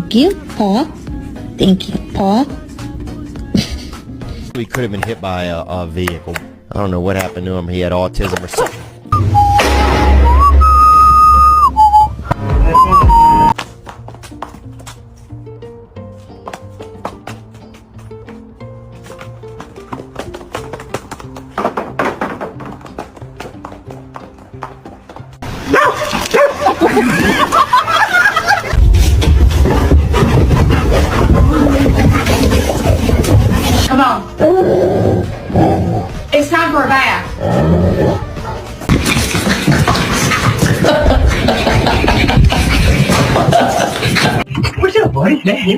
Thank you. Paw. Thank you. Paw. He could have been hit by a vehicle. I don't know what happened to him. He had autism or something. Come on. It's time for a bath. What's up, buddy?